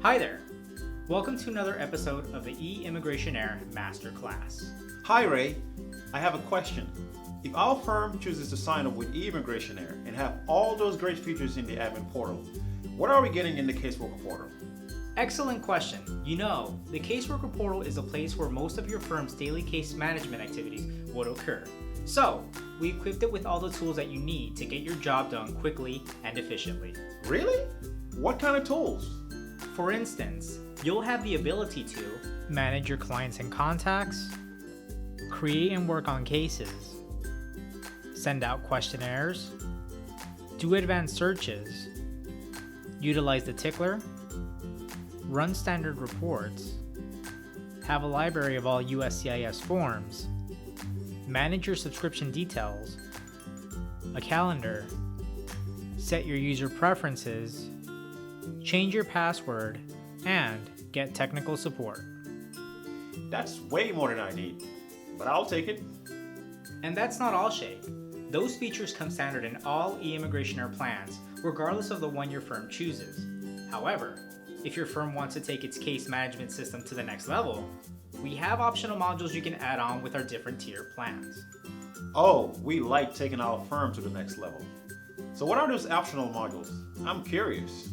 Hi there! Welcome to another episode of the eIMMIGRATIONAIR Masterclass. Hi Ray, I have a question. If our firm chooses to sign up with eIMMIGRATIONAIR and have all those great features in the admin portal, what are we getting in the Caseworker portal? Excellent question. You know, the Caseworker portal is a place where most of your firm's daily case management activities would occur. So, we equipped it with all the tools that you need to get your job done quickly and efficiently. Really? What kind of tools? For instance, you'll have the ability to manage your clients and contacts, create and work on cases, send out questionnaires, do advanced searches, utilize the tickler, run standard reports, have a library of all USCIS forms, manage your subscription details, a calendar, set your user preferences, change your password, and get technical support. That's way more than I need, but I'll take it. And that's not all, Shay. Those features come standard in all eIMMIGRATIONAIR plans, regardless of the one your firm chooses. However, if your firm wants to take its case management system to the next level, we have optional modules you can add on with our different tier plans. Oh, we like taking our firm to the next level. So what are those optional modules? I'm curious.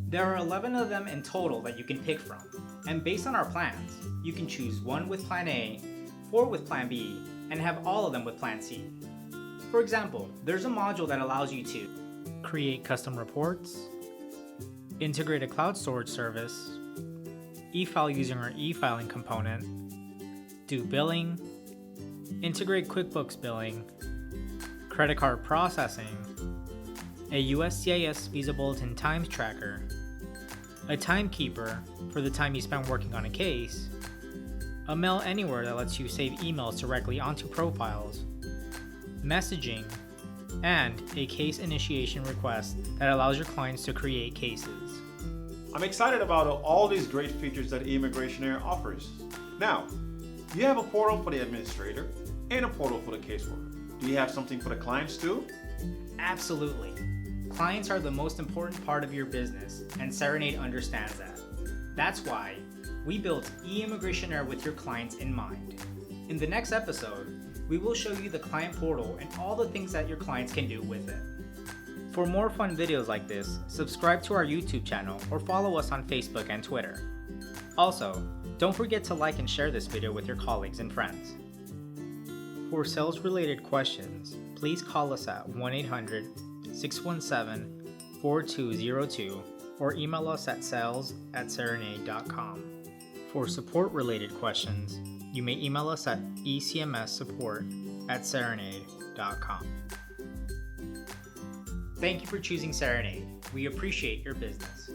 There are 11 of them in total that you can pick from, and based on our plans, you can choose 1 with Plan A, 4 with Plan B, and have all of them with Plan C. For example, there's a module that allows you to create custom reports, integrate a cloud storage service, e-file using our e-filing component, do billing, integrate QuickBooks billing, credit card processing, a USCIS Visa Bulletin Times Tracker, a timekeeper for the time you spend working on a case, a Mail Anywhere that lets you save emails directly onto profiles, messaging, and a case initiation request that allows your clients to create cases. I'm excited about all these great features that eIMMIGRATIONAIR offers. Now, you have a portal for the administrator and a portal for the caseworker. Do you have something for the clients too? Absolutely. Clients are the most important part of your business, and Cerenade understands that. That's why we built eIMMIGRATIONAIR with your clients in mind. In the next episode, we will show you the client portal and all the things that your clients can do with it. For more fun videos like this, subscribe to our YouTube channel or follow us on Facebook and Twitter. Also, don't forget to like and share this video with your colleagues and friends. For sales-related questions, please call us at 1-800-617-4202 or email us at sales@cerenade.com. For support-related questions, you may email us at ecmssupport@cerenade.com. Thank you for choosing Cerenade. We appreciate your business.